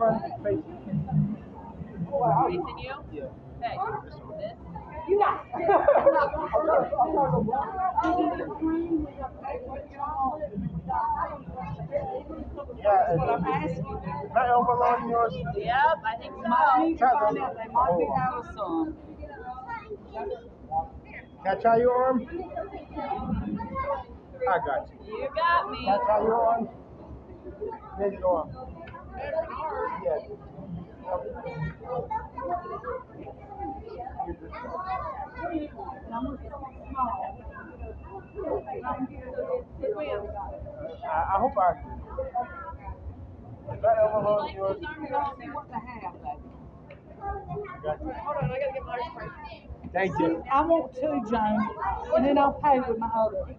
front facing. Facing you? Yeah. Hey, this? You got Yeah, what I'm asking. my elbow on yours. Yep, I think so. Might find out they might be out of some. Can I try your arm? I got you. You got me. Can I try your arm? There's your arm. Yes. I hope I. That elbow on yours. What the half, baby? Got you. Hold on, I gotta get my spray. Thank you. I want two, Joan, and then I'll pay with my other.